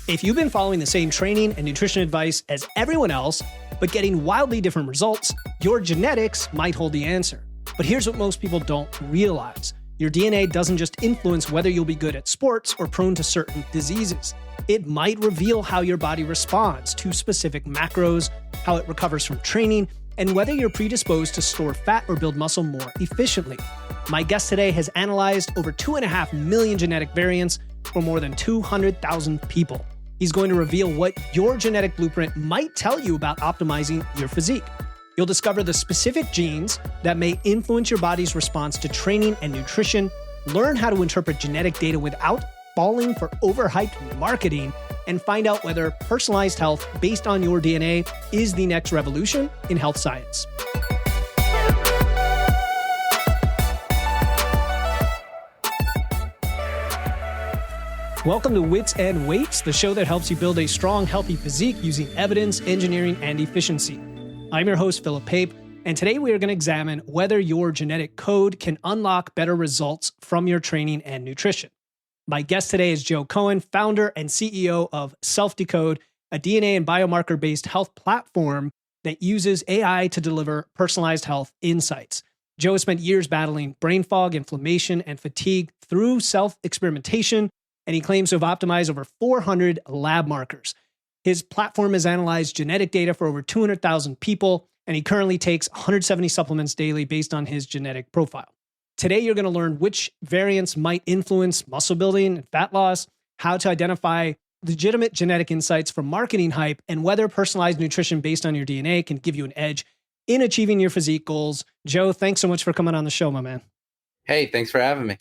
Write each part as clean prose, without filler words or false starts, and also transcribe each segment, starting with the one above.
If you've been following the same training and nutrition advice as everyone else, but getting wildly different results, your genetics might hold the answer. But here's what most people don't realize. Your DNA doesn't just influence whether you'll be good at sports or prone to certain diseases. It might reveal how your body responds to specific macros, how it recovers from training, and whether you're predisposed to store fat or build muscle more efficiently. My guest today has analyzed over 2.5 million genetic variants for more than 200,000 people. He's going to reveal what your genetic blueprint might tell you about optimizing your physique. You'll discover the specific genes that may influence your body's response to training and nutrition, learn how to interpret genetic data without falling for overhyped marketing, and find out whether personalized health based on your DNA is the next revolution in health science. Welcome to Wits and Weights, the show that helps you build a strong, healthy physique using evidence, engineering, and efficiency. I'm your host, Philip Pape, and today we are going to examine whether your genetic code can unlock better results from your training and nutrition. My guest today is Joe Cohen, founder and CEO of SelfDecode, a DNA and biomarker-based health platform that uses AI to deliver personalized health insights. Joe has spent years battling brain fog, inflammation, and fatigue through self-experimentation, and he claims to have optimized over 400 lab markers. His platform has analyzed genetic data for over 200,000 people, and he currently takes 170 supplements daily based on his genetic profile. Today, you're going to learn which variants might influence muscle building and fat loss, how to identify legitimate genetic insights from marketing hype, and whether personalized nutrition based on your DNA can give you an edge in achieving your physique goals. Joe, thanks so much for coming on the show, my man. Hey, thanks for having me.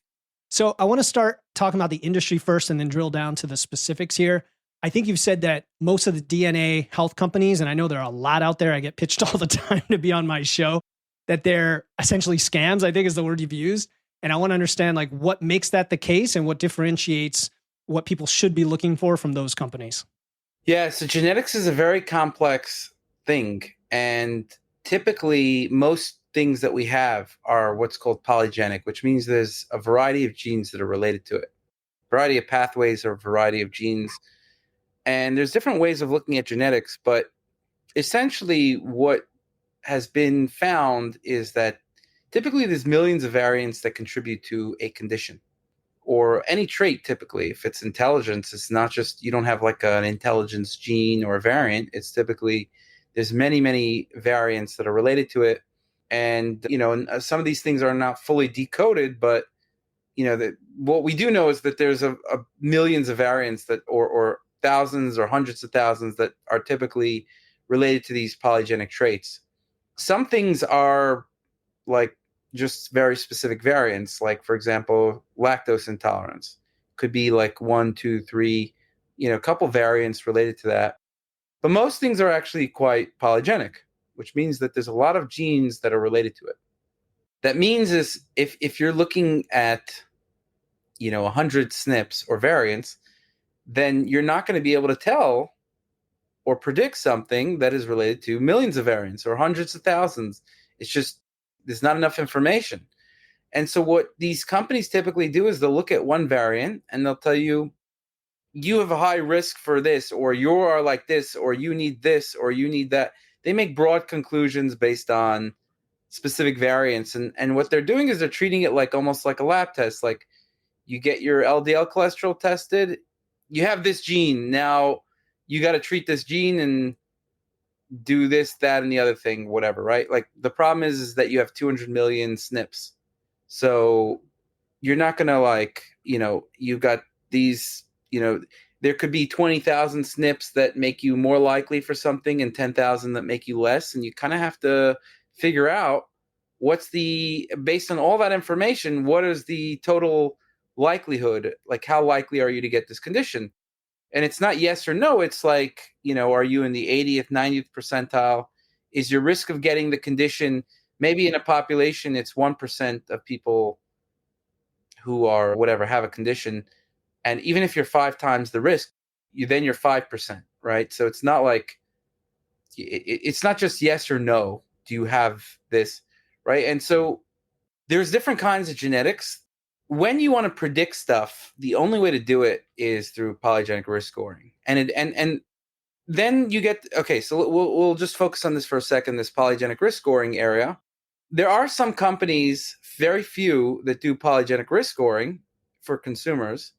So I want to start talking about the industry first and then drill down to the specifics here. I think you've said that most of the DNA health companies, and I know there are a lot out there, I get pitched all the time to be on my show, that they're essentially scams, I think is the word you've used. And I want to understand like what makes that the case and what differentiates what people should be looking for from those companies. Yeah, so genetics is a very complex thing. And typically most things that we have are what's called polygenic, which means there's a variety of genes that are related to it, variety of pathways or a variety of genes. And there's different ways of looking at genetics, but essentially what has been found is that typically there's millions of variants that contribute to a condition or any trait. Typically, if it's intelligence, it's not just, you don't have like an intelligence gene or a variant. It's typically, there's many, many variants that are related to it. And, and some of these things are not fully decoded, but, what we do know is that there's a millions of variants that, or thousands or hundreds of thousands that are typically related to these polygenic traits. Some things are like just very specific variants, like, for example, lactose intolerance could be like 1, 2, 3, a couple variants related to that. But most things are actually quite polygenic, which means that there's a lot of genes that are related to it. That means is if you're looking at, 100 SNPs or variants, then you're not going to be able to tell or predict something that is related to millions of variants or hundreds of thousands. It's just, there's not enough information. And so what these companies typically do is they'll look at one variant and they'll tell you, you have a high risk for this, or you are like this, or you need this, or you need that. They make broad conclusions based on specific variants. And what they're doing is they're treating it like almost like a lab test. Like you get your LDL cholesterol tested, you have this gene. Now you got to treat this gene and do this, that, and the other thing, whatever, right? Like the problem is that you have 200 million SNPs. So you're not going to you've got these, there could be 20,000 SNPs that make you more likely for something and 10,000 that make you less. And you kind of have to figure out based on all that information, what is the total likelihood? Like how likely are you to get this condition? And it's not yes or no. It's like, are you in the 80th, 90th percentile? Is your risk of getting the condition, maybe in a population, it's 1% of people who are have a condition. And even if you're 5 times the risk, you're 5%, right? So it's not like, it's not just yes or no. Do you have this, right? And so there's different kinds of genetics. when you want to predict stuff, the only way to do it is through polygenic risk scoring. And then you get, okay, so we'll just focus on this for a second, this polygenic risk scoring area. There are some companies, very few, that do polygenic risk scoring for consumers.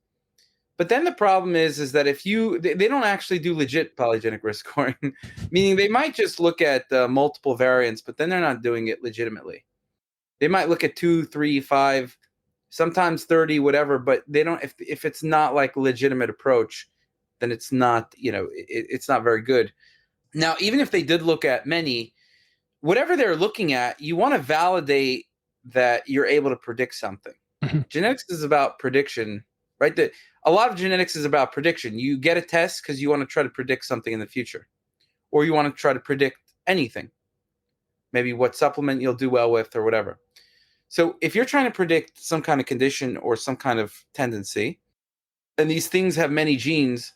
But then the problem is that if they don't actually do legit polygenic risk scoring, meaning they might just look at multiple variants, but then they're not doing it legitimately. They might look at 2, 3, 5, sometimes 30, whatever, but they don't, if it's not like a legitimate approach, then it's not, it's not very good. Now, even if they did look at many, whatever they're looking at, you want to validate that you're able to predict something. Mm-hmm. Genetics is about prediction, right? A lot of genetics is about prediction. You get a test because you want to try to predict something in the future, or you want to try to predict anything, maybe what supplement you'll do well with or whatever. So if you're trying to predict some kind of condition or some kind of tendency, and these things have many genes,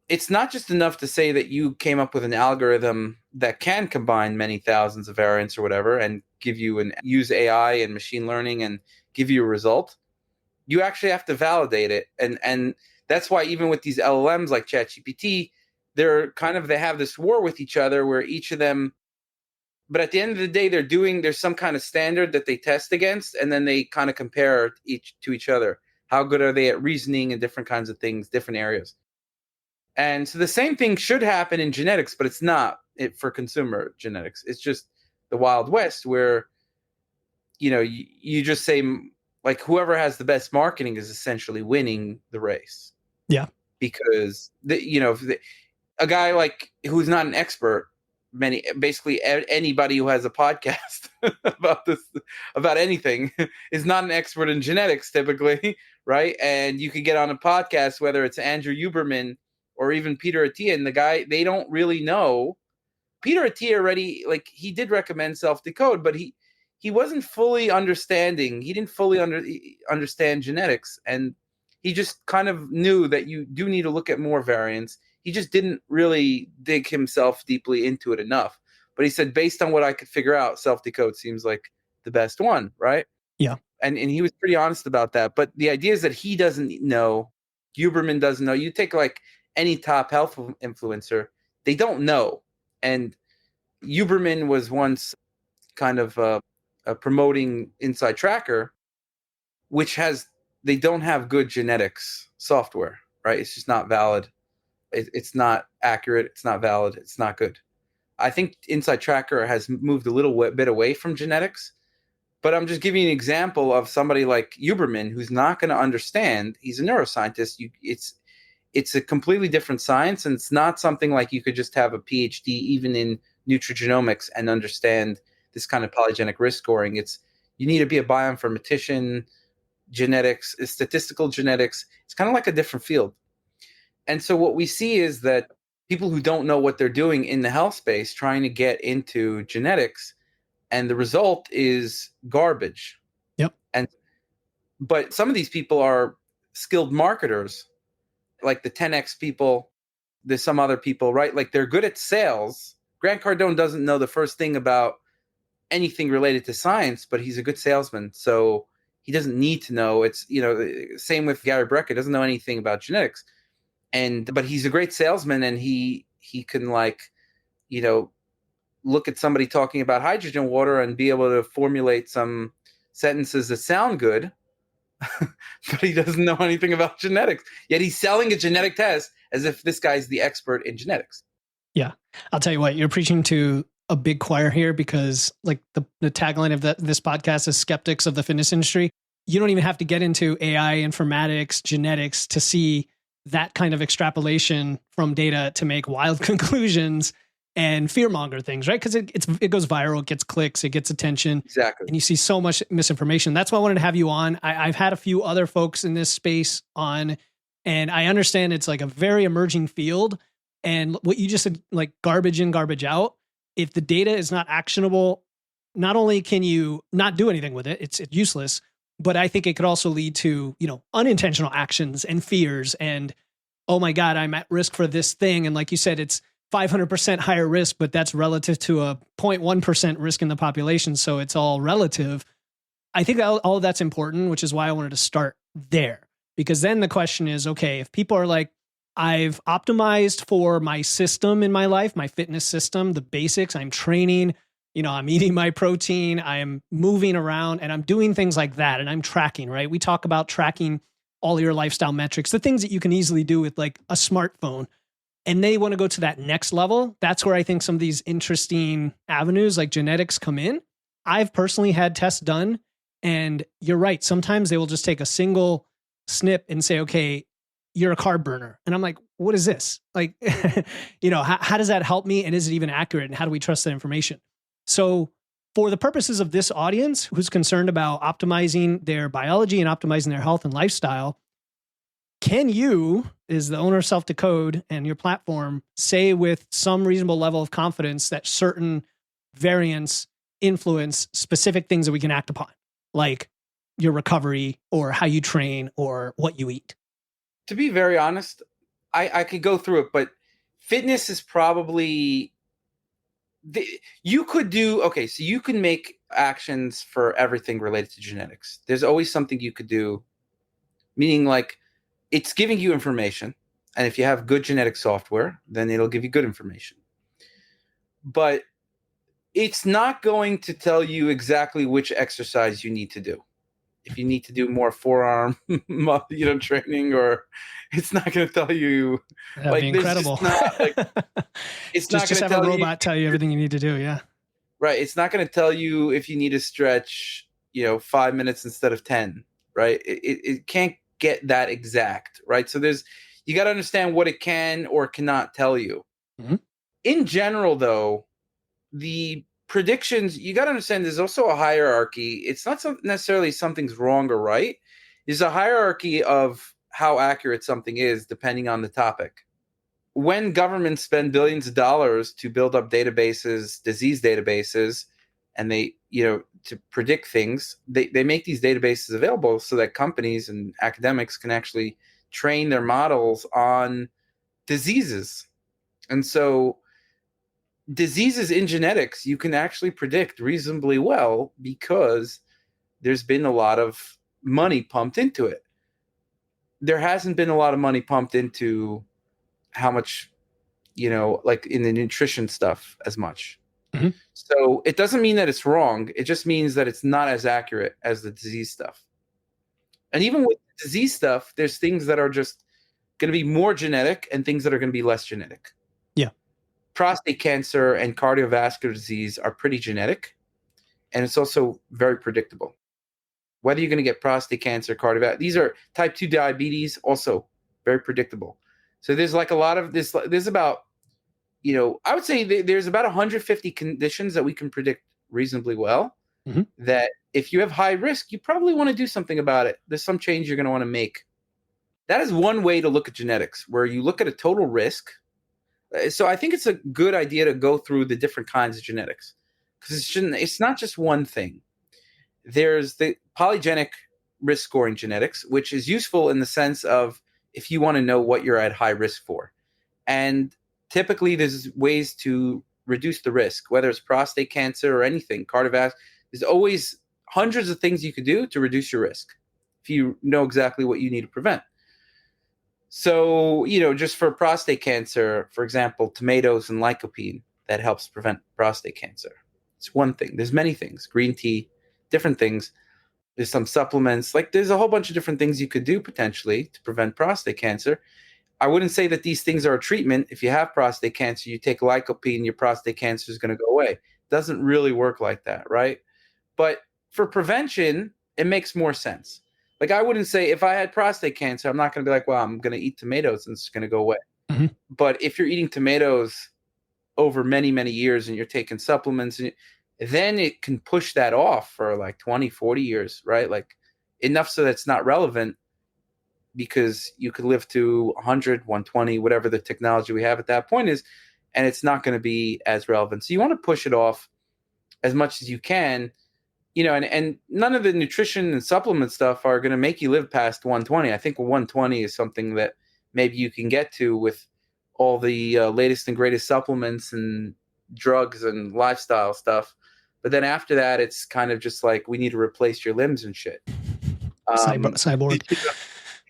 it's not just enough to say that you came up with an algorithm that can combine many thousands of variants or whatever and use AI and machine learning and give you a result. You actually have to validate it. And that's why even with these LLMs like ChatGPT, they have this war with each other where each of them, but at the end of the day, there's some kind of standard that they test against, and then they kind of compare to each other. How good are they at reasoning and different kinds of things, different areas? And so the same thing should happen in genetics, but it's not for consumer genetics. It's just the Wild West where, you just say, like, whoever has the best marketing is essentially winning the race. Yeah. Because, a guy like who's not an expert, basically anybody who has a podcast about anything is not an expert in genetics typically, right? And you could get on a podcast, whether it's Andrew Huberman or even Peter Attia, and the guy, they don't really know. Peter Attia already, like, he did recommend SelfDecode, but he wasn't fully understanding. He didn't fully understand genetics, and he just kind of knew that you do need to look at more variants. He just didn't really dig himself deeply into it enough. But he said, based on what I could figure out, SelfDecode seems like the best one, right? Yeah. And he was pretty honest about that. But the idea is that he doesn't know, Huberman doesn't know. You take like any top health influencer, they don't know. And Huberman was once kind of promoting Inside Tracker, which they don't have good genetics software, right? It's just not valid. It's not accurate. It's not valid. It's not good. I think Inside Tracker has moved a little bit away from genetics, but I'm just giving you an example of somebody like Huberman who's not going to understand. He's a neuroscientist. It's a completely different science, and it's not something like you could just have a PhD even in nutrigenomics and understand this kind of polygenic risk scoring. You need to be a bioinformatician, genetics, statistical genetics. It's kind of like a different field. And so what we see is that people who don't know what they're doing in the health space trying to get into genetics, and the result is garbage. Yep. But some of these people are skilled marketers, like the 10X people. There's some other people, right? Like, they're good at sales. Grant Cardone doesn't know the first thing about anything related to science, but he's a good salesman. So he doesn't need to know. It's, same with Gary Brecka, doesn't know anything about genetics. But he's a great salesman, and he can, like, look at somebody talking about hydrogen water and be able to formulate some sentences that sound good, but he doesn't know anything about genetics. Yet he's selling a genetic test as if this guy's the expert in genetics. Yeah. I'll tell you what, you're preaching to a big choir here, because like the tagline of this podcast is skeptics of the fitness industry. You don't even have to get into AI, informatics, genetics to see that kind of extrapolation from data to make wild conclusions and fearmonger things, right? Because it goes viral, it gets clicks, it gets attention. Exactly. And you see so much misinformation. That's why I wanted to have you on. I've had a few other folks in this space on, and I understand it's like a very emerging field. And what you just said, like garbage in, garbage out. If the data is not actionable, not only can you not do anything with it, it's useless, but I think it could also lead to, unintentional actions and fears and, oh my God, I'm at risk for this thing. And like you said, it's 500% higher risk, but that's relative to a 0.1% risk in the population. So it's all relative. I think all of that's important, which is why I wanted to start there. Because then the question is, okay, if people are like, I've optimized for my system in my life, my fitness system, the basics, I'm training, I'm eating my protein, I am moving around and I'm doing things like that. And I'm tracking, right? We talk about tracking all your lifestyle metrics, the things that you can easily do with like a smartphone. And they want to go to that next level. That's where I think some of these interesting avenues like genetics come in. I've personally had tests done, and you're right. Sometimes they will just take a single snip and say, okay, you're a carb burner. And I'm like, what is this? Like, how does that help me? And is it even accurate? And how do we trust that information? So for the purposes of this audience who's concerned about optimizing their biology and optimizing their health and lifestyle, can you, as the owner of SelfDecode and your platform, say with some reasonable level of confidence that certain variants influence specific things that we can act upon, like your recovery or how you train or what you eat? To be very honest, I could go through it, but fitness is probably you could do okay. So you can make actions for everything related to genetics. There's always something you could do, meaning like it's giving you information, and if you have good genetic software, then it'll give you good information. But it's not going to tell you exactly which exercise you need to do. If you need to do more forearm, training, or it's not going to tell you. That'd be incredible. It's just not going to have a robot tell you everything you need to do. Yeah. Right. It's not going to tell you if you need to stretch, 5 minutes instead of 10. Right. It can't get that exact. Right. So you got to understand what it can or cannot tell you. Mm-hmm. In general, though, the predictions, you got to understand there's also a hierarchy. It's not necessarily something's wrong or right. There's a hierarchy of how accurate something is depending on the topic. When governments spend billions of dollars to build up databases, disease databases, and they, to predict things, they make these databases available so that companies and academics can actually train their models on diseases. And so diseases in genetics, you can actually predict reasonably well because there's been a lot of money pumped into it. There hasn't been a lot of money pumped into how much, like in the nutrition stuff as much. Mm-hmm. So it doesn't mean that it's wrong. It just means that it's not as accurate as the disease stuff. And even with disease stuff, there's things that are just going to be more genetic and things that are going to be less genetic. Yeah. Prostate cancer and cardiovascular disease are pretty genetic, and it's also very predictable. Whether you're going to get prostate cancer, cardiovascular, these are type 2 diabetes, also very predictable. So there's like a lot of this, there's about, I would say there's about 150 conditions that we can predict reasonably well. Mm-hmm. That if you have high risk, you probably want to do something about it. There's some change you're going to want to make. That is one way to look at genetics, where you look at a total risk. So I think it's a good idea to go through the different kinds of genetics, because it's not just one thing. There's the polygenic risk scoring genetics, which is useful in the sense of if you want to know what you're at high risk for. And typically there's ways to reduce the risk, whether it's prostate cancer or anything, cardiovascular. There's always hundreds of things you could do to reduce your risk if you know exactly what you need to prevent. So, just for prostate cancer, for example, tomatoes and lycopene, that helps prevent prostate cancer. It's one thing. There's many things, green tea, different things. There's some supplements, there's a whole bunch of different things you could do potentially to prevent prostate cancer. I wouldn't say that these things are a treatment. If you have prostate cancer, you take lycopene, your prostate cancer is going to go away. It doesn't really work like that, right? But for prevention, it makes more sense. I wouldn't say if I had prostate cancer, I'm not going to be like, well, I'm going to eat tomatoes and it's going to go away. Mm-hmm. But if you're eating tomatoes over many, many years and you're taking supplements, then it can push that off for 20, 40 years, right? Enough so that it's not relevant, because you could live to 100, 120, whatever the technology we have at that point is, and it's not going to be as relevant. So you want to push it off as much as you can. And none of the nutrition and supplement stuff are going to make you live past 120. I think 120 is something that maybe you can get to with all the latest and greatest supplements and drugs and lifestyle stuff. But then after that, it's kind of just like, we need to replace your limbs and shit. Cyborg.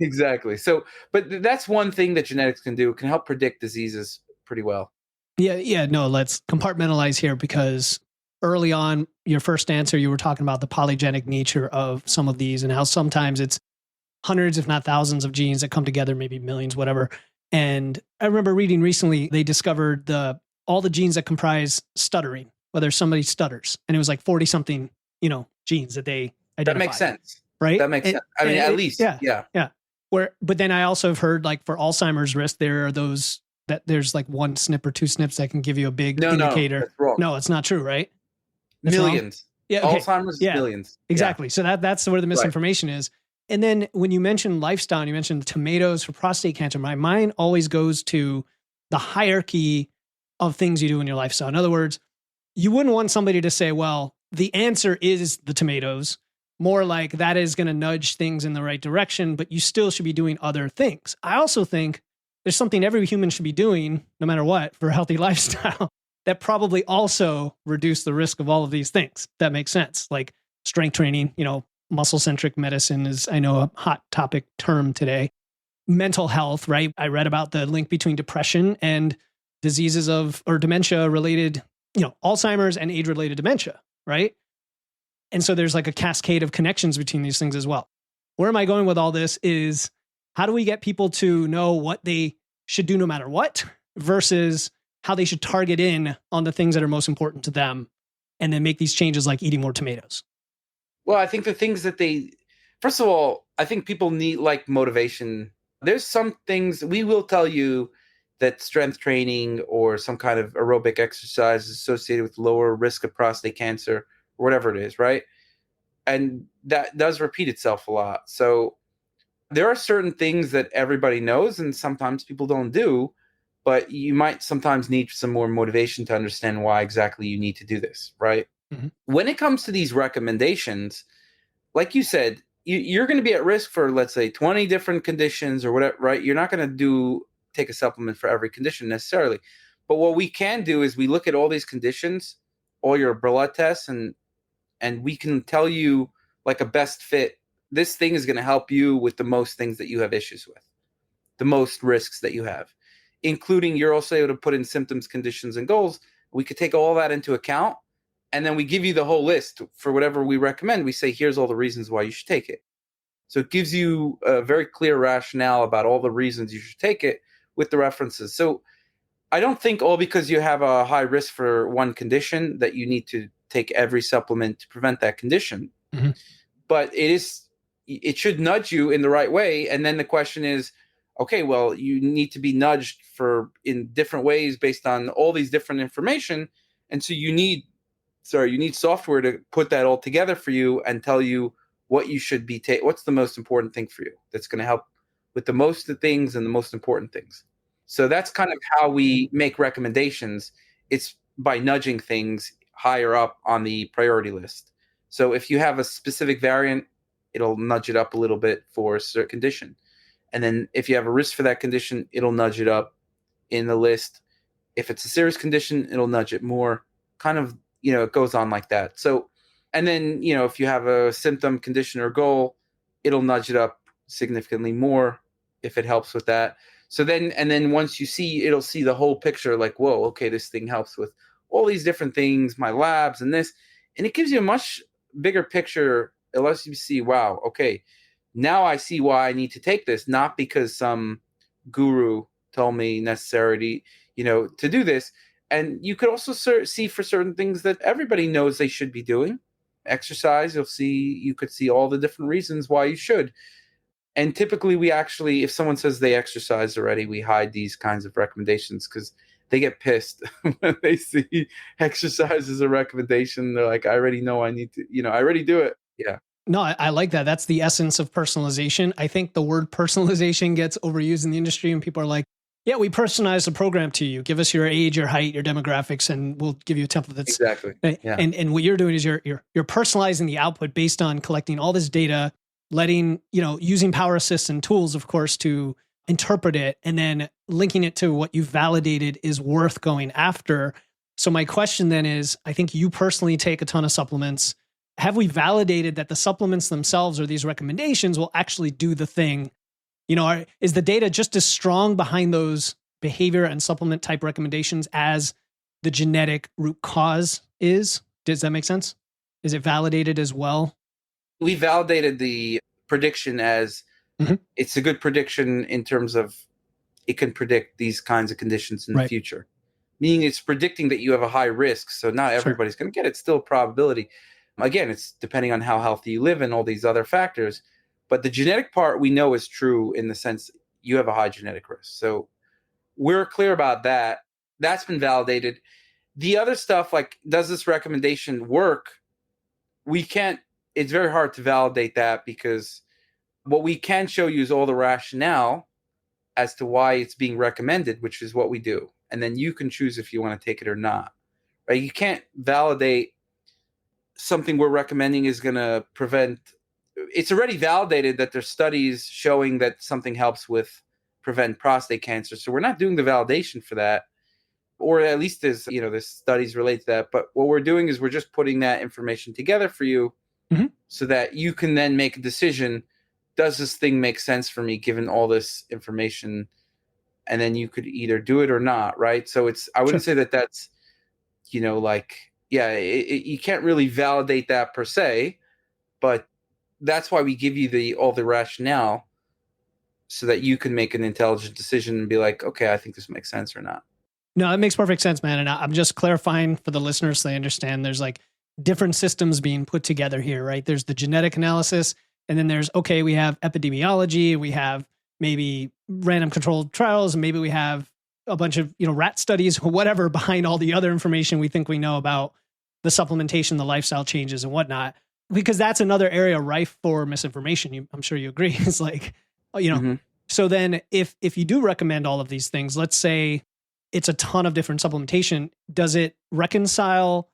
Exactly. So, but that's one thing that genetics can do. It can help predict diseases pretty well. Yeah. No, let's compartmentalize here, because early on, your first answer, you were talking about the polygenic nature of some of these and how sometimes it's hundreds, if not thousands of genes that come together, maybe millions, whatever. And I remember reading recently, they discovered all the genes that comprise stuttering, whether somebody stutters, and it was like 40 something, genes that they identified. That makes sense. Right? That makes sense. I mean, at least. Yeah. But then I also have heard, like, for Alzheimer's risk, there are those that there's like one snip or two snips that can give you a big indicator. No, that's wrong. No, it's not true, right? That's millions. Wrong? Yeah. Okay. Alzheimer's is millions. Exactly. Yeah. So that's where the misinformation is. And then when you mentioned lifestyle, you mentioned tomatoes for prostate cancer, my mind always goes to the hierarchy of things you do in your lifestyle. In other words, you wouldn't want somebody to say, well, the answer is the tomatoes. More like that is going to nudge things in the right direction, but you still should be doing other things. I also think there's something every human should be doing, no matter what, for a healthy lifestyle that probably also reduce the risk of all of these things. That makes sense. Like strength training, muscle-centric medicine is, I know, a hot topic term today. Mental health, right? I read about the link between depression and diseases or dementia-related, Alzheimer's and age-related dementia, right? And so there's like a cascade of connections between these things as well. Where am I going with all this is, how do we get people to know what they should do no matter what versus how they should target in on the things that are most important to them and then make these changes, like eating more tomatoes? Well, I think the things that first of all, I think people need like motivation. There's some things we will tell you that strength training or some kind of aerobic exercise is associated with lower risk of prostate cancer or whatever it is, right? And that does repeat itself a lot. So there are certain things that everybody knows and sometimes people don't do, but you might sometimes need some more motivation to understand why exactly you need to do this, right? Mm-hmm. When it comes to these recommendations, like you said, you're going to be at risk for, let's say, 20 different conditions or whatever, right? You're not going to take a supplement for every condition necessarily. But what we can do is we look at all these conditions, all your blood tests, and we can tell you like a best fit. This thing is going to help you with the most things that you have issues with, the most risks that you have, including you're also able to put in symptoms, conditions, and goals. We could take all that into account, and then we give you the whole list for whatever we recommend. We say, here's all the reasons why you should take it. So it gives you a very clear rationale about all the reasons you should take it with the references. So I don't think all because you have a high risk for one condition that you need to take every supplement to prevent that condition. Mm-hmm. But it should nudge you in the right way. And then the question is, okay, well, you need to be nudged in different ways based on all these different information. And so you need software to put that all together for you and tell you what you should be what's the most important thing for you that's going to help with the most of things and the most important things. So that's kind of how we make recommendations. It's by nudging things higher up on the priority list. So if you have a specific variant, it'll nudge it up a little bit for a certain condition. And then if you have a risk for that condition, it'll nudge it up in the list. If it's a serious condition, it'll nudge it more. Kind of, it goes on like that. So, and then, if you have a symptom, condition, or goal, it'll nudge it up significantly more if it helps with that. So then once it'll see the whole picture, like, whoa, okay, this thing helps with all these different things, my labs and this, and it gives you a much bigger picture. It lets you see, wow, okay, now I see why I need to take this, not because some guru told me necessarily, to do this. And you could also see for certain things that everybody knows they should be doing. Exercise, you could see all the different reasons why you should. And typically if someone says they exercised already, we hide these kinds of recommendations because they get pissed when they see exercise as a recommendation. They're like, I already know I need to, I already do it. Yeah. No, I like that. That's the essence of personalization. I think the word personalization gets overused in the industry and people are like, yeah, we personalize the program to you. Give us your age, your height, your demographics, and we'll give you a template that's exactly. Yeah. And what you're doing is you're personalizing the output based on collecting all this data, using Power Assist and tools, of course, to interpret it, and then linking it to what you've validated is worth going after. So my question then is, I think you personally take a ton of supplements. Have we validated that the supplements themselves or these recommendations will actually do the thing? Is the data just as strong behind those behavior and supplement type recommendations as the genetic root cause is? Does that make sense? Is it validated as well? We validated the prediction as it's a good prediction in terms of it can predict these kinds of conditions in the future. Meaning it's predicting that you have a high risk. So not everybody's going to get it. It's still a probability. Again, it's depending on how healthy you live and all these other factors. But the genetic part we know is true in the sense you have a high genetic risk. So we're clear about that. That's been validated. The other stuff, like, does this recommendation work? It's very hard to validate that, because what we can show you is all the rationale as to why it's being recommended, which is what we do. And then you can choose if you want to take it or not. Right? You can't validate something we're recommending is going to prevent. It's already validated that there's studies showing that something helps prevent prostate cancer. So we're not doing the validation for that, or at least there's studies related to that. But what we're doing is we're just putting that information together for you so that you can then make a decision. Does this thing make sense for me given all this information? And then you could either do it or not, right? So I wouldn't say that that's, you can't really validate that per se, but that's why we give you all the rationale so that you can make an intelligent decision and be like, okay, I think this makes sense or not. No, it makes perfect sense, man. And I'm just clarifying for the listeners so they understand there's like different systems being put together here, right? There's the genetic analysis, and then we have epidemiology, we have maybe random controlled trials, and maybe we have a bunch of, rat studies or whatever behind all the other information we think we know about the supplementation, the lifestyle changes and whatnot, because that's another area rife for misinformation. I'm sure you agree. It's like, so then if you do recommend all of these things, let's say it's a ton of different supplementation, does it reconcile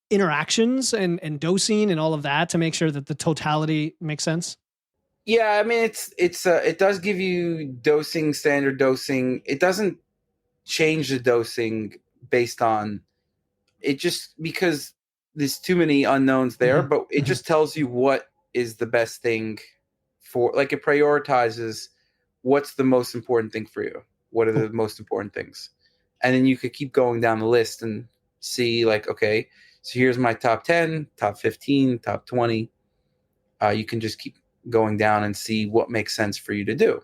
interactions and dosing and all of that to make sure that the totality makes sense? Yeah, I mean, it does give you standard dosing. It doesn't change the dosing based on it, just because there's too many unknowns there, but it just tells you what is the best thing it prioritizes what's the most important thing for you. What are the most important things? And then you could keep going down the list and see, like, okay, so here's my top 10, top 15, top 20. You can just keep going down and see what makes sense for you to do.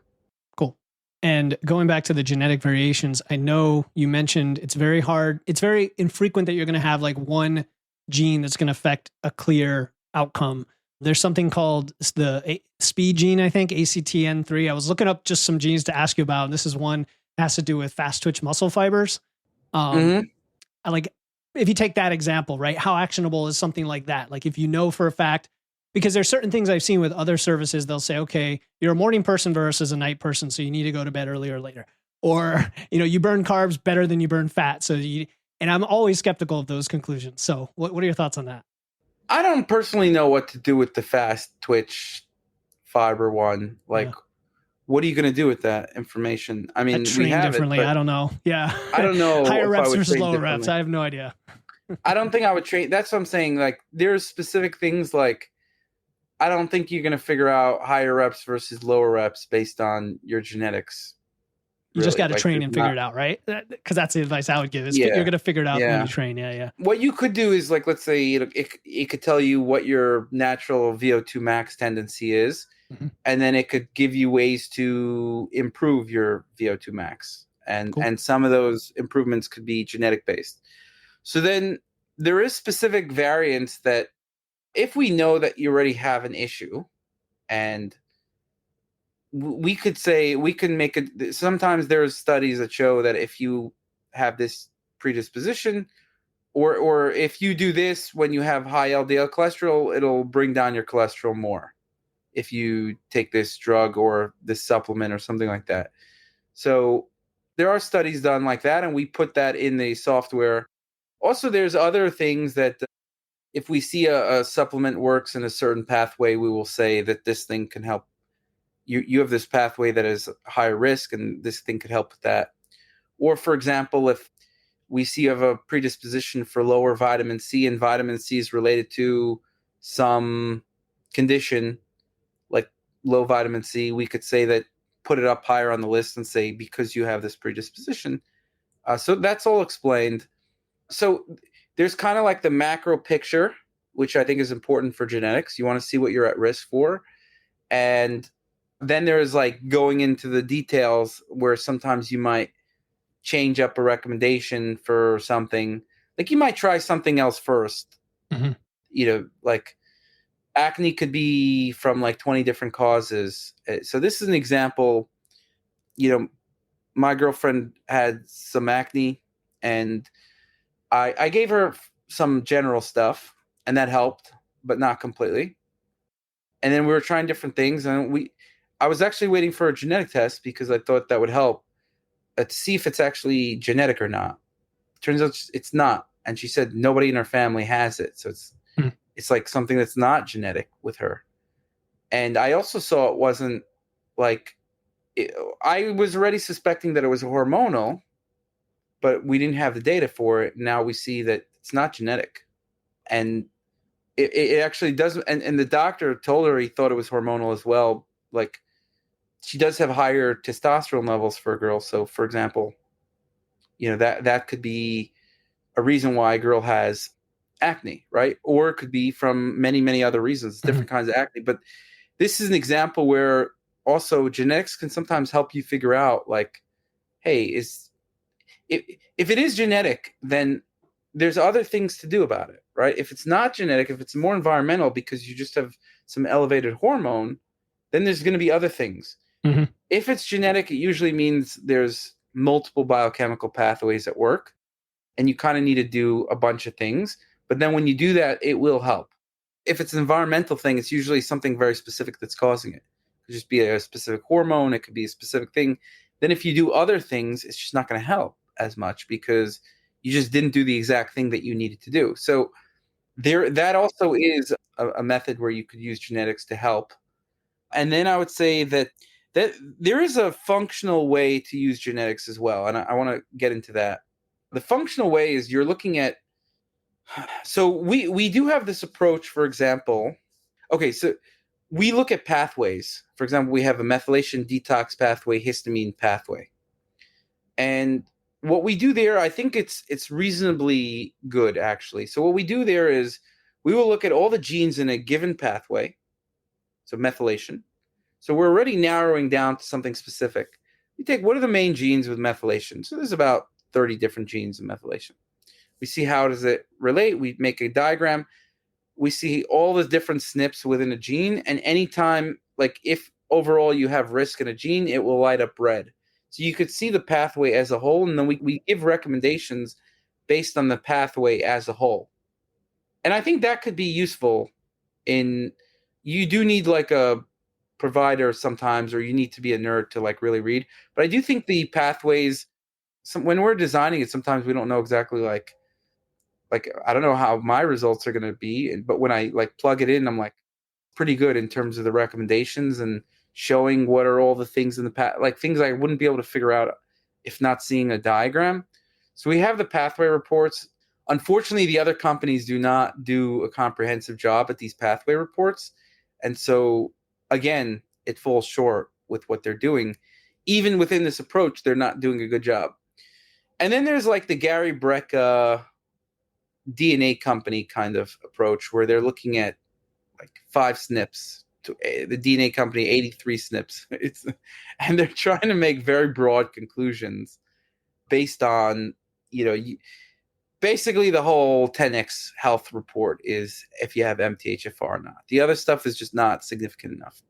Cool. And going back to the genetic variations, I know you mentioned it's very hard. It's very infrequent that you're going to have like one gene that's going to affect a clear outcome. There's something called the speed gene, I think, ACTN3. I was looking up just some genes to ask you about, and this is one that has to do with fast twitch muscle fibers. Like, if you take that example, right, how actionable is something like that? Like, if you know for a fact, because there's certain things I've seen with other services, they'll say, okay, you're a morning person versus a night person, so you need to go to bed earlier or later. Or, you burn carbs better than you burn fat. And I'm always skeptical of those conclusions. So what are your thoughts on that? I don't personally know what to do with the fast twitch fiber one. Like, what are you going to do with that information? I mean, we have differently. It, I don't know. Yeah. I don't know. Higher reps versus lower reps. I have no idea. I don't think I would train. That's what I'm saying. Like, there's specific things, like, I don't think you're going to figure out higher reps versus lower reps based on your genetics. You just got to train and figure it out, right? Because that's the advice I would give. You're going to figure it out when you train. Yeah. What you could do is, like, let's say it could tell you what your natural VO2 max tendency is, and then it could give you ways to improve your VO2 max. And some of those improvements could be genetic based. So then there is specific variants that, if we know that you already have an issue, and we could say, we can make it. Sometimes there's studies that show that if you have this predisposition, or if you do this when you have high LDL cholesterol, it'll bring down your cholesterol more if you take this drug or this supplement or something like that. So there are studies done like that, and we put that in the software. Also, there's other things that if we see a supplement works in a certain pathway, we will say that this thing can help. You have this pathway that is higher risk, and this thing could help with that. Or, for example, if we see you have a predisposition for lower vitamin C, and vitamin C is related to some condition like low vitamin C. We could say that, put it up higher on the list and say, because you have this predisposition. So that's all explained. So there's kind of like the macro picture, which I think is important for genetics. You want to see what you're at risk for. And then there's like going into the details where sometimes you might change up a recommendation for something. Like you might try something else first. Like acne could be from like 20 different causes. So this is an example. My girlfriend had some acne, and I gave her some general stuff, and that helped, but not completely. And then we were trying different things, and I was actually waiting for a genetic test because I thought that would help to see if it's actually genetic or not. Turns out it's not. And she said nobody in her family has it. So it's like something that's not genetic with her. And I also saw it wasn't like, I was already suspecting that it was hormonal, but we didn't have the data for it. Now we see that it's not genetic. And it actually doesn't. And the doctor told her he thought it was hormonal as well. Like, she does have higher testosterone levels for a girl. So, for example, that could be a reason why a girl has acne, right? Or it could be from many, many other reasons, different kinds of acne. But this is an example where also genetics can sometimes help you figure out, like, hey, if it is genetic, then there's other things to do about it, right? If it's not genetic, if it's more environmental because you just have some elevated hormone, then there's going to be other things. If it's genetic, it usually means there's multiple biochemical pathways at work, and you kind of need to do a bunch of things. But then when you do that, it will help. If it's an environmental thing, it's usually something very specific that's causing it. It could just be a specific hormone. It could be a specific thing. Then if you do other things, it's just not going to help as much because you just didn't do the exact thing that you needed to do. So that also is a method where you could use genetics to help. And then I would say that there is a functional way to use genetics as well. And I want to get into that. The functional way is you're looking at, so we do have this approach, for example. Okay, so we look at pathways. For example, we have a methylation detox pathway, histamine pathway. And what we do there, I think it's reasonably good, actually. So what we do there is we will look at all the genes in a given pathway, so methylation. So we're already narrowing down to something specific. We take, what are the main genes with methylation? So there's about 30 different genes in methylation. We see how does it relate. We make a diagram. We see all the different SNPs within a gene. And anytime, like if overall you have risk in a gene, it will light up red. So you could see the pathway as a whole. And then we give recommendations based on the pathway as a whole. And I think that could be useful you do need like a provider sometimes, or you need to be a nerd to like really read. But I do think the pathways, when we're designing it, sometimes we don't know exactly like I don't know how my results are going to be, but when I like plug it in, I'm like pretty good in terms of the recommendations and showing what are all the things in the path, like things I wouldn't be able to figure out if not seeing a diagram. So we have the pathway reports. Unfortunately, the other companies do not do a comprehensive job at these pathway reports. And so again, it falls short with what they're doing. Even within this approach, they're not doing a good job. And then there's like the Gary Brecka DNA company kind of approach where they're looking at like 5 SNPs to the DNA company, 83 SNPs. And they're trying to make very broad conclusions based on, basically the whole 10x health report is if you have MTHFR or not. The other stuff is just not significant enough.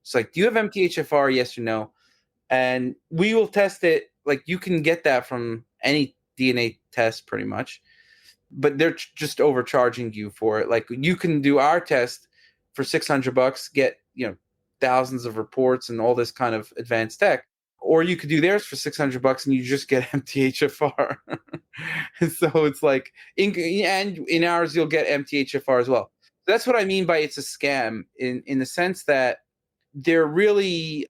It's like, do you have MTHFR? Yes or no? And we will test it. Like you can get that from any DNA test pretty much, but they're just overcharging you for it. Like you can do our test for $600, get, thousands of reports and all this kind of advanced tech. Or you could do theirs for $600 and you just get MTHFR. So it's like, in ours, you'll get MTHFR as well. That's what I mean by it's a scam in the sense that they're really,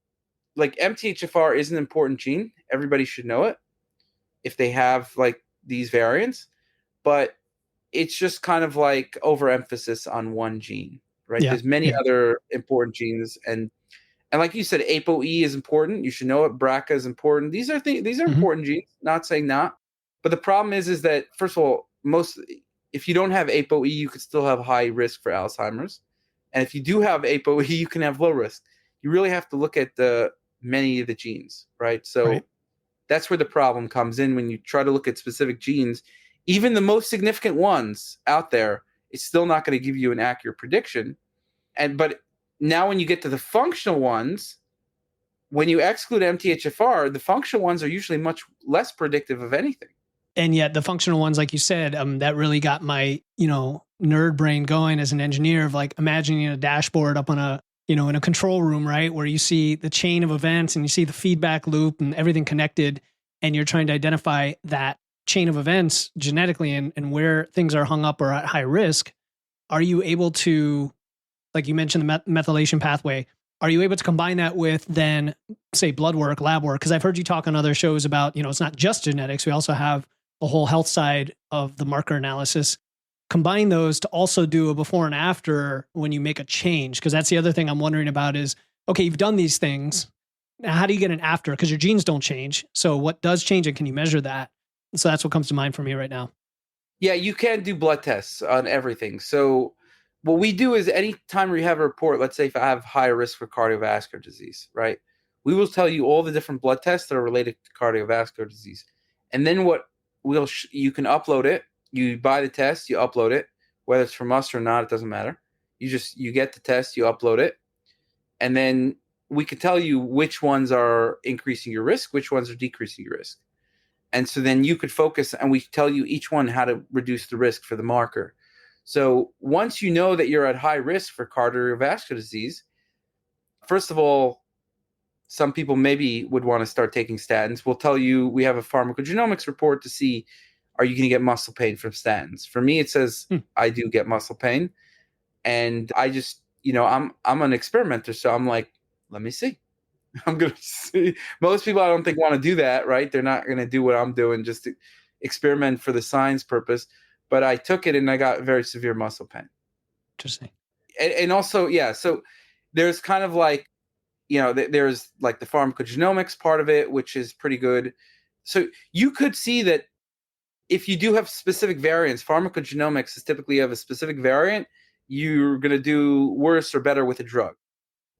like MTHFR is an important gene. Everybody should know it. If they have like these variants, but it's just kind of like overemphasis on one gene, right? Yeah. There's many Yeah. other important genes, and like you said, ApoE is important. You should know it. BRCA is important. These are Hmm. important genes. Not saying not, but the problem is that first of all, if you don't have ApoE, you could still have high risk for Alzheimer's, and if you do have ApoE, you can have low risk. You really have to look at the many of the genes, right? Right. So that's where the problem comes in when you try to look at specific genes. Even the most significant ones out there, it's still not going to give you an accurate prediction. But now when you get to the functional ones, when you exclude MTHFR, the functional ones are usually much less predictive of anything. And yet the functional ones, like you said, that really got my, nerd brain going as an engineer of like imagining a dashboard up on a, in a control room, right? Where you see the chain of events and you see the feedback loop and everything connected, and you're trying to identify that chain of events genetically and where things are hung up or at high risk. Are you able to, like you mentioned, the methylation pathway, are you able to combine that with then say blood work, lab work? Because I've heard you talk on other shows about, it's not just genetics. We also have a whole health side of the marker analysis. Combine those to also do a before and after when you make a change. Because that's the other thing I'm wondering about is, okay, you've done these things. Now, how do you get an after? Because your genes don't change. So what does change and can you measure that? And so that's what comes to mind for me right now. Yeah, you can do blood tests on everything. So what we do is anytime we have a report, let's say if I have high risk for cardiovascular disease, right? We will tell you all the different blood tests that are related to cardiovascular disease. And then you can upload it. You buy the test, you upload it, whether it's from us or not, it doesn't matter. You get the test, you upload it, and then we can tell you which ones are increasing your risk, which ones are decreasing your risk. And so then you could focus, and we tell you each one how to reduce the risk for the marker. So once you know that you're at high risk for cardiovascular disease, first of all, some people maybe would want to start taking statins. We'll tell you, we have a pharmacogenomics report to see, are you going to get muscle pain from statins? For me, it says I do get muscle pain. And I just, I'm an experimenter. So I'm like, let me see. I'm going to see. Most people I don't think want to do that, right? They're not going to do what I'm doing just to experiment for the science purpose. But I took it and I got very severe muscle pain. Interesting. And also, yeah, so there's kind of like, there's like the pharmacogenomics part of it, which is pretty good. So you could see that if you do have specific variants, pharmacogenomics is typically of a specific variant, you're going to do worse or better with a drug.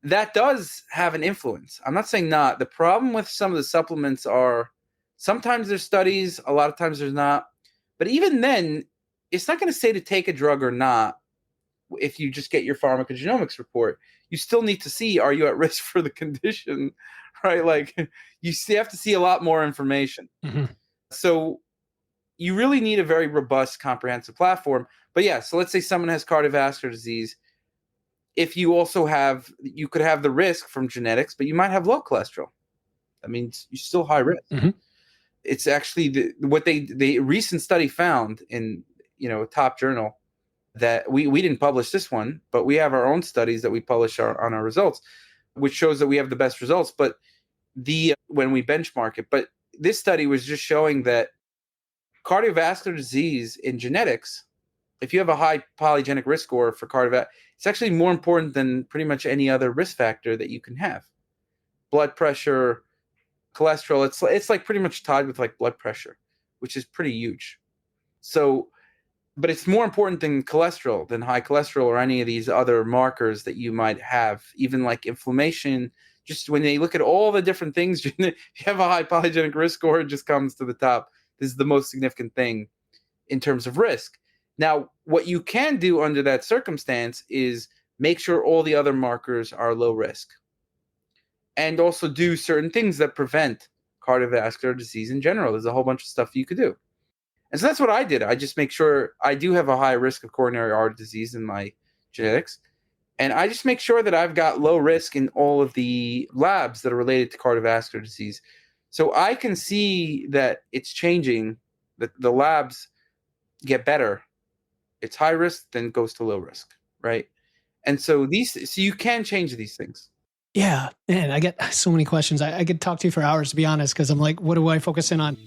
That does have an influence. I'm not saying not. The problem with some of the supplements are sometimes there's studies, a lot of times there's not. But even then, it's not going to say to take a drug or not if you just get your pharmacogenomics report. You still need to see, are you at risk for the condition, right? Like you have to see a lot more information. Mm-hmm. So you really need a very robust, comprehensive platform. But yeah, so let's say someone has cardiovascular disease. If you also you could have the risk from genetics, but you might have low cholesterol. I mean, you're still high risk. Mm-hmm. It's actually what the recent study found in, a top journal that we didn't publish this one, but we have our own studies that we publish on our results, which shows that we have the best results. But when we benchmark it, but this study was just showing that cardiovascular disease in genetics, if you have a high polygenic risk score for cardiovascular, it's actually more important than pretty much any other risk factor that you can have. Blood pressure, cholesterol, it's like pretty much tied with like blood pressure, which is pretty huge. So, but it's more important than cholesterol, than high cholesterol or any of these other markers that you might have, even like inflammation. Just when they look at all the different things, if you have a high polygenic risk score, it just comes to the top. This is the most significant thing in terms of risk. Now, what you can do under that circumstance is make sure all the other markers are low risk and also do certain things that prevent cardiovascular disease in general. There's a whole bunch of stuff you could do. And so that's what I did. I just make sure I do have a high risk of coronary artery disease in my genetics. And I just make sure that I've got low risk in all of the labs that are related to cardiovascular disease. So I can see that it's changing, that the labs get better. It's high risk, then goes to low risk, right? And so you can change these things. Yeah, man, I get so many questions. I could talk to you for hours, to be honest, because I'm like, what do I focus in on?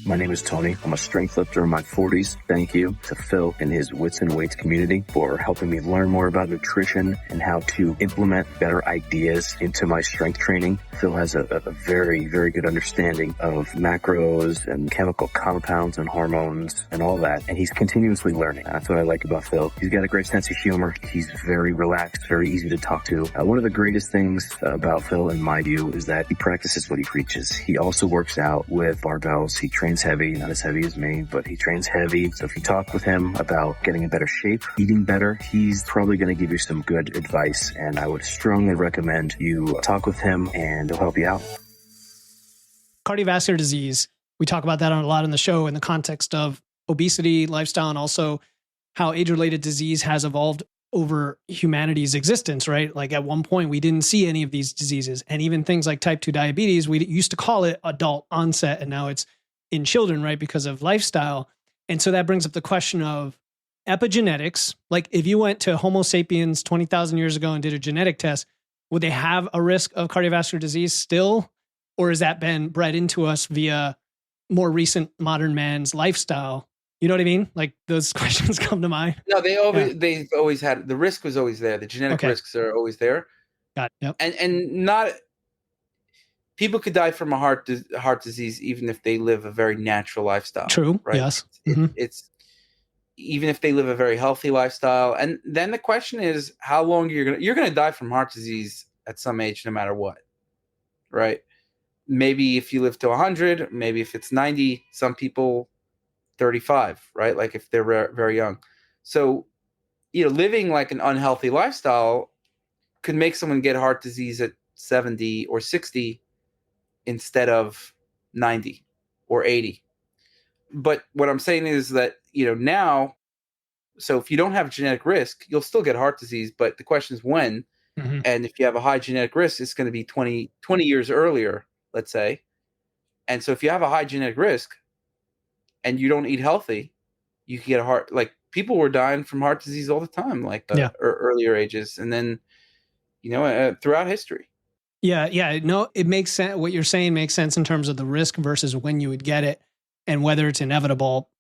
My name is Tony. I'm a strength lifter in my 40s. Thank you to Phil and his Wits and Weights community for helping me learn more about nutrition and how to implement better ideas into my strength training. Phil has a very, very good understanding of macros and chemical compounds and hormones and all that. And he's continuously learning. That's what I like about Phil. He's got a great sense of humor. He's very relaxed, very easy to talk to. One of the greatest things about Phil, in my view, is that he practices what he preaches. He also works out with barbells. He trains heavy, not as heavy as me, but he trains heavy. So if you talk with him about getting in better shape, eating better, he's probably going to give you some good advice. And I would strongly recommend you talk with him, and he'll help you out. Cardiovascular disease, we talk about that a lot in the show in the context of obesity, lifestyle, and also how age-related disease has evolved over humanity's existence, right? Like at one point, we didn't see any of these diseases. And even things like type 2 diabetes, we used to call it adult onset, and now it's in children, right? Because of lifestyle. And so that brings up the question of epigenetics. Like if you went to Homo sapiens 20,000 years ago and did a genetic test, would they have a risk of cardiovascular disease still? Or has that been bred into us via more recent modern man's lifestyle? You know what I mean? Like those questions come to mind. No, they've always had, the risk was always there. The genetic risks are always there. Got it. Yep. And not, people could die from a heart disease even if they live a very natural lifestyle. True. Right? Yes. It's even if they live a very healthy lifestyle. And then the question is, how long you're gonna die from heart disease at some age, no matter what, right? Maybe if you live to 100, maybe if it's 90, some people 35, right? Like if they're very young. So, living like an unhealthy lifestyle could make someone get heart disease at 70 or 60 instead of 90 or 80. But what I'm saying is that, now, so if you don't have genetic risk, you'll still get heart disease, but the question is when. Mm-hmm. And if you have a high genetic risk, it's going to be 20 years earlier, let's say. And so if you have a high genetic risk and you don't eat healthy, you can get a heart, like people were dying from heart disease all the time, like earlier ages. And then, throughout history. Yeah. No, it makes sense. What you're saying makes sense in terms of the risk versus when you would get it and whether it's inevitable.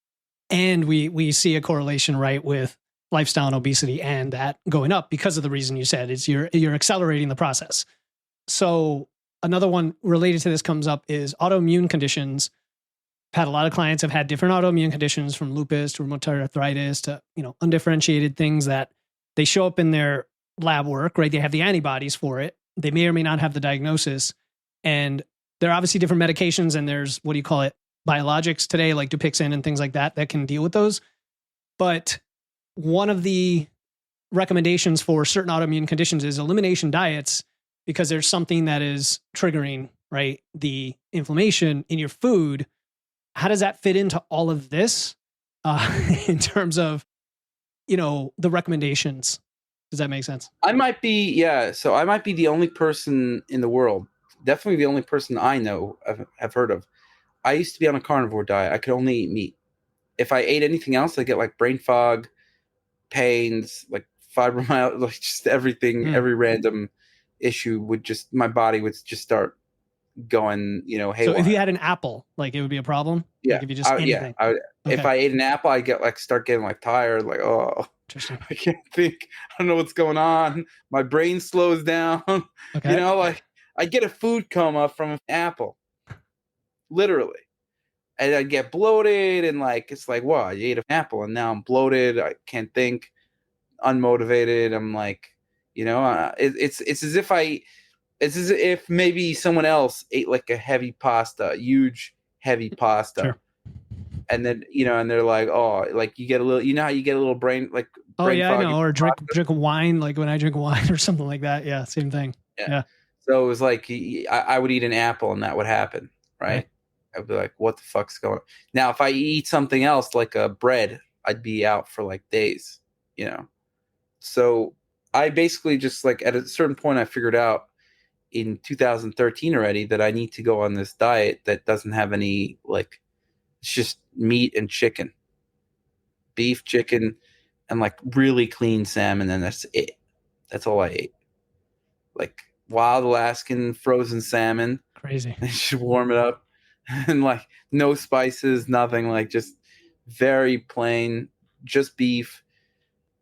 And we see a correlation, right, with lifestyle and obesity and that going up because of the reason you said. It's you're accelerating the process. So another one related to this comes up is autoimmune conditions. I've had a lot of clients have had different autoimmune conditions, from lupus to rheumatoid arthritis to, undifferentiated things that they show up in their lab work, right? They have the antibodies for it. They may or may not have the diagnosis. And there are obviously different medications, and there's, what do you call it, biologics today, like Dupixent and things like that can deal with those. But one of the recommendations for certain autoimmune conditions is elimination diets, because there's something that is triggering, right, the inflammation in your food. How does that fit into all of this in terms of, the recommendations? Does that make sense? I might be the only person in the world, definitely the only person I know have heard of. I used to be on a carnivore diet. I could only eat meat. If I ate anything else, I get like brain fog, pains, like fibromyalgia, like just everything, every random issue my body would just start going, haywire. So if you had an apple, like it would be a problem? Yeah. Like if you just anything? Yeah. If I ate an apple, I start getting like tired, like, oh, interesting. I can't think. I don't know what's going on. My brain slows down. Okay. Like I get a food coma from an apple. Literally. And I get bloated, and like it's like, wow, I ate an apple and now I'm bloated. I can't think, unmotivated. I'm like, it's as if maybe someone else ate like a heavy pasta, huge heavy pasta. Sure. And then, and they're like, oh, like you get a little, how you get a little brain, like, brain fog, I know, or drink wine, like when I drink wine or something like that. Yeah. Same thing. Yeah. So it was like, I would eat an apple and that would happen. Right. I'd be like, what the fuck's going on? Now, if I eat something else like a bread, I'd be out for like days, So I basically just like at a certain point, I figured out in 2013 already that I need to go on this diet that doesn't have any, like, it's just meat and chicken, beef, chicken, and like really clean salmon. And that's it. That's all I ate. Like wild Alaskan frozen salmon. Crazy. And just warm it up and like no spices, nothing, like just very plain, just beef.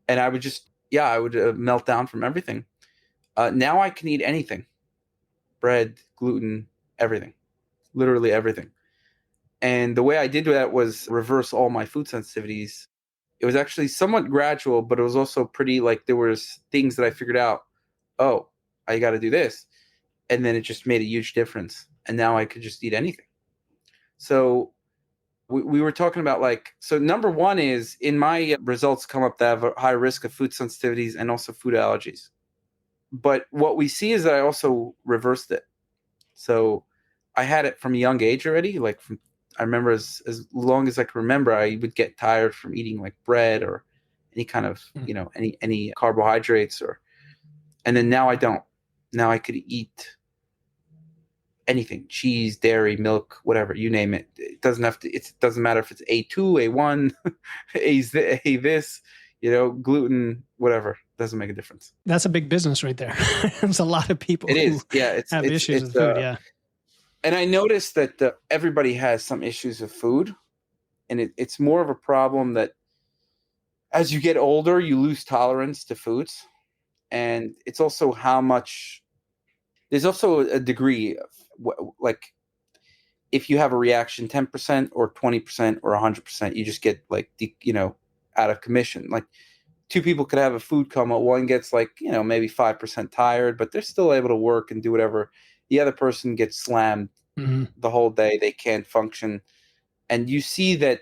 And I would just, yeah, I would melt down from everything. Now I can eat anything, bread, gluten, everything, literally everything. And the way I did that was reverse all my food sensitivities. It was actually somewhat gradual, but it was also pretty, like, there was things that I figured out. Oh, I got to do this. And then it just made a huge difference. And now I could just eat anything. So we were talking about, like, so number one is in my results come up that I have a high risk of food sensitivities and also food allergies. But what we see is that I also reversed it. So I had it from a young age already. Like I remember as long as I can remember, I would get tired from eating like bread or any kind of, any carbohydrates and then now I don't. Now I could eat anything, cheese, dairy, milk, whatever, you name it. It doesn't matter if it's A2, A1, A this, gluten, whatever. Doesn't make a difference. That's a big business right there. There's a lot of people who have issues with food. Yeah. And I noticed that everybody has some issues with food. And it's more of a problem that as you get older, you lose tolerance to foods. And it's also how much, there's also a degree of, like, if you have a reaction 10% or 20% or 100%, you just get like, out of commission. Like, two people could have a food coma. One gets like, maybe 5% tired, but they're still able to work and do whatever. The other person gets slammed the whole day. They can't function. And you see that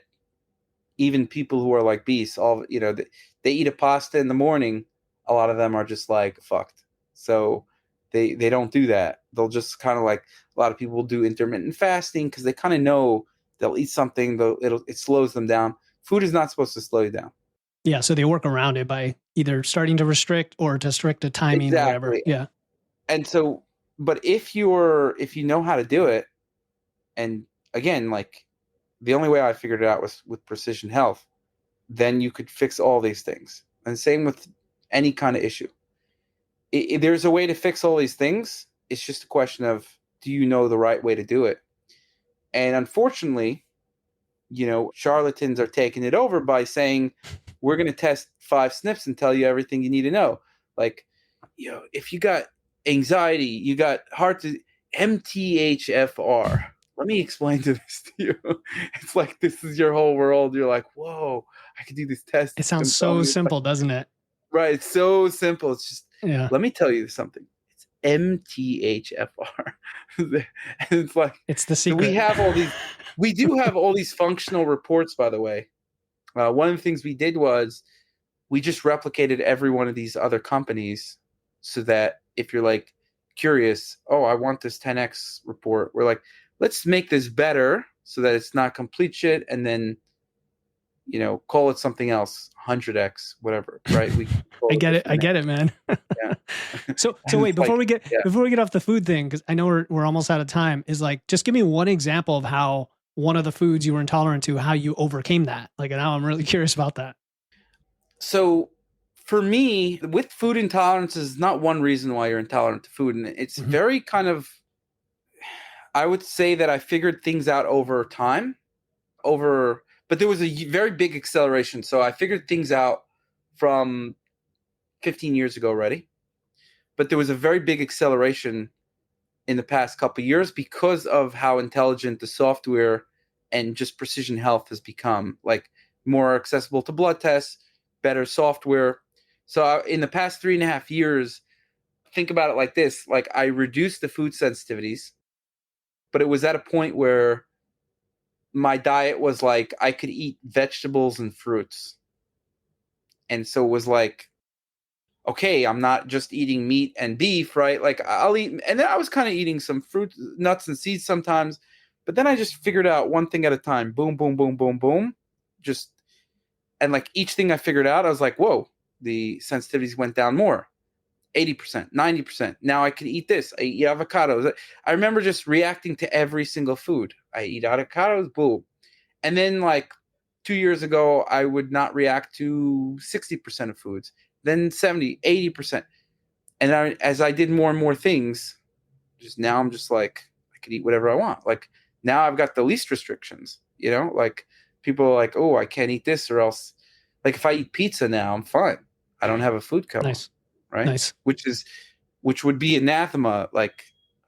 even people who are like beasts, they eat a pasta in the morning. A lot of them are just like fucked. So they don't do that. They'll just kind of, like, a lot of people will do intermittent fasting because they kind of know they'll eat something, though it slows them down. Food is not supposed to slow you down. Yeah, so they work around it by either starting to restrict or to restrict a timing or whatever. Yeah. And so, but if you know how to do it, and again, like, the only way I figured it out was with precision health, then you could fix all these things. And same with any kind of issue. There's a way to fix all these things. It's just a question of, do you know the right way to do it? And unfortunately, charlatans are taking it over by saying, we're going to test 5 snips and tell you everything you need to know. Like, if you got anxiety, you got heart disease, MTHFR. Let me explain to this to you. It's like, this is your whole world. You're like, whoa, I can do this test. It sounds so simple, doesn't it? Right. It's so simple. It's just, let me tell you something. It's MTHFR. And it's like, it's the secret. We do have all these functional reports, by the way. One of the things we did was we just replicated every one of these other companies so that if you're like curious, oh, I want this 10X report, we're like, let's make this better so that it's not complete shit, and then, call it something else, 100X, whatever, right? I get it, man. Yeah. So wait, before we get off the food thing, because I know we're almost out of time, is like, just give me one example of how one of the foods you were intolerant to, how you overcame that. Like, now I'm really curious about that. So for me, with food intolerance is not one reason why you're intolerant to food. And it's very kind of, I would say that I figured things out over time, but there was a very big acceleration. So I figured things out from 15 years ago already, but there was a very big acceleration in the past couple of years because of how intelligent the software and just precision health has become, like, more accessible to blood tests, better software. So in the past 3.5 years, think about it like this, like, I reduced the food sensitivities, but it was at a point where my diet was like, I could eat vegetables and fruits. And so it was like, okay, I'm not just eating meat and beef, right? Like, I'll eat, and then I was kind of eating some fruit, nuts and seeds sometimes, but then I just figured out one thing at a time. Boom, boom, boom, boom, boom. And like each thing I figured out, I was like, whoa, the sensitivities went down more. 80%, 90%. Now I can eat this. I eat avocados. I remember just reacting to every single food. I eat avocados, boom. And then, like, 2 years ago, I would not react to 60% of foods, then 70, 80%. And as I did more and more things, just now I'm just like, I could eat whatever I want. Like, Now I've got the least restrictions, like people are like, oh, I can't eat this or else. Like if I eat pizza now, I'm fine. I don't have a food coma. Nice. Right. Nice. Which would be anathema. Like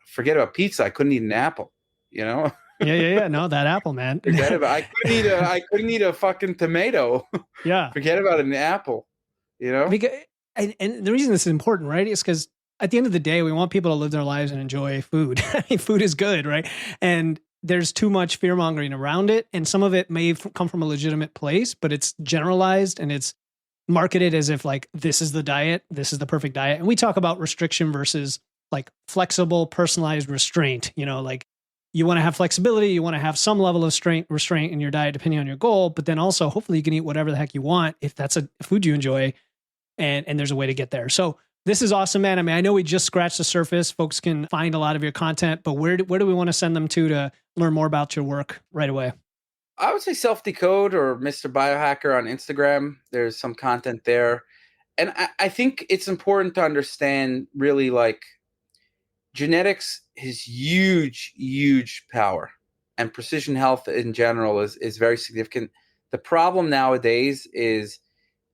forget about pizza. I couldn't eat an apple, Yeah. No, that apple, man. Forget about I couldn't eat a fucking tomato. Yeah. Forget about an apple, Because, and the reason this is important, right, is because at the end of the day, we want people to live their lives and enjoy food. I mean, food is good, right? And there's too much fear mongering around it. And some of it may come from a legitimate place, but it's generalized and it's marketed as if like, this is the diet, this is the perfect diet. And we talk about restriction versus like flexible, personalized restraint. Like you want to have flexibility, you want to have some level of restraint in your diet depending on your goal, but then also hopefully you can eat whatever the heck you want if that's a food you enjoy, and there's a way to get there. So this is awesome, man. I mean, I know we just scratched the surface. Folks can find a lot of your content, but where do we want to send them to learn more about your work right away? I would say SelfDecode or Mr. Biohacker on Instagram. There's some content there. And I think it's important to understand really like genetics is huge, huge power, and precision health in general is very significant. The problem nowadays is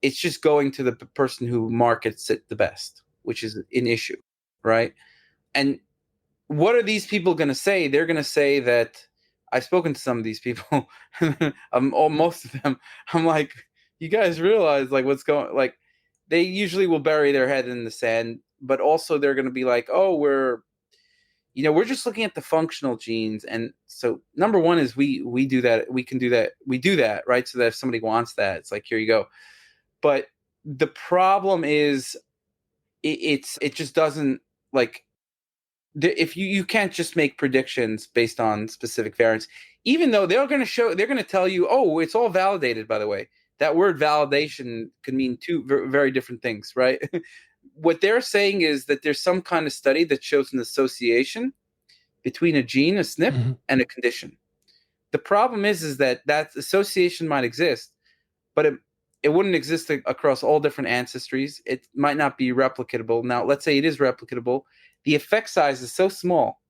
it's just going to the person who markets it the best, which is an issue, right? And what are these people going to say? They're going to say that I've spoken to some of these people, most of them. I'm like, you guys realize like what's going, like they usually will bury their head in the sand, but also they're going to be like, oh, we're just looking at the functional genes. And so number one is we do that. We can do that. We do that, right? So that if somebody wants that, it's like, here you go. But the problem is it just doesn't like if you can't just make predictions based on specific variants, even though they're going to tell you, oh, it's all validated, by the way. That word validation can mean two very different things, right? What they're saying is that there's some kind of study that shows an association between a gene, a SNP, and a condition. The problem is that association might exist, but it wouldn't exist across all different ancestries. It might not be replicatable. Now, let's say it is replicatable. The effect size is so small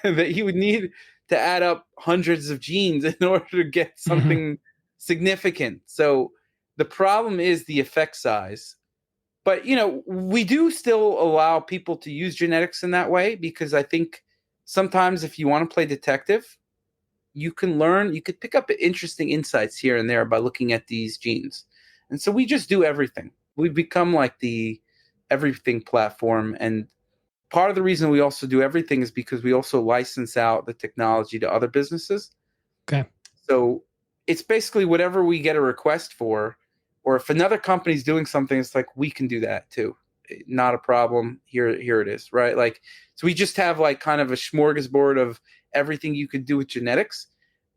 that you would need to add up hundreds of genes in order to get something significant. So the problem is the effect size. But, we do still allow people to use genetics in that way, because I think sometimes if you want to play detective, you could pick up interesting insights here and there by looking at these genes. And so we just do everything. We've become like the everything platform. And part of the reason we also do everything is because we also license out the technology to other businesses. Okay. So it's basically whatever we get a request for, or if another company's doing something, it's like, we can do that too. Not a problem. Here it is, right? Like, so we just have like kind of a smorgasbord of everything you could do with genetics.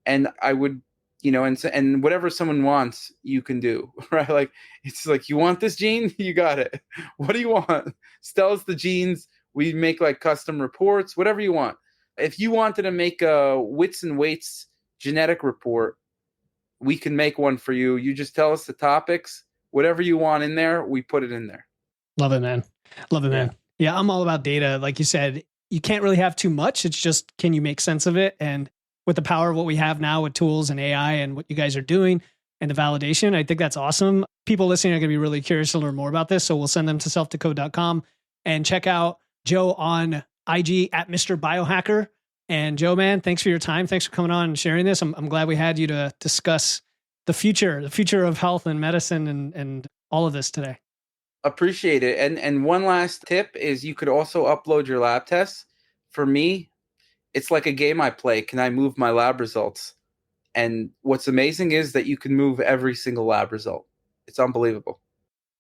And I would, and whatever someone wants, you can do, right? Like, it's like, you want this gene? You got it. What do you want? Tell us the genes. We make like custom reports, whatever you want. If you wanted to make a Wits and Weights genetic report, we can make one for you. You just tell us the topics, whatever you want in there, we put it in there. Love it, man. Love it, man. Yeah, I'm all about data. Like you said, you can't really have too much. It's just, can you make sense of it? And with the power of what we have now with tools and AI and what you guys are doing and the validation, I think that's awesome. People listening are going to be really curious to learn more about this. So we'll send them to selfdecode.com and check out Joe on IG at Mr. Biohacker. And Joe, man, thanks for your time. Thanks for coming on and sharing this. I'm glad we had you to discuss the future of health and medicine and all of this today. Appreciate it. And one last tip is you could also upload your lab tests. For me, it's like a game I play. Can I move my lab results? And what's amazing is that you can move every single lab result. It's unbelievable.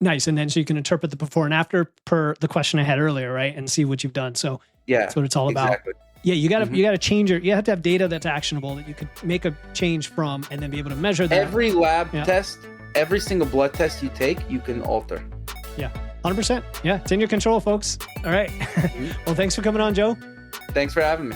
Nice. And then so you can interpret the before and after per the question I had earlier, right? And see what you've done. So that's what it's all about. Exactly. Yeah, you gotta change you have to have data that's actionable that you could make a change from and then be able to measure that. Every lab test, every single blood test you take, you can alter. Yeah, 100%. Yeah, it's in your control, folks. All right. Well, thanks for coming on, Joe. Thanks for having me.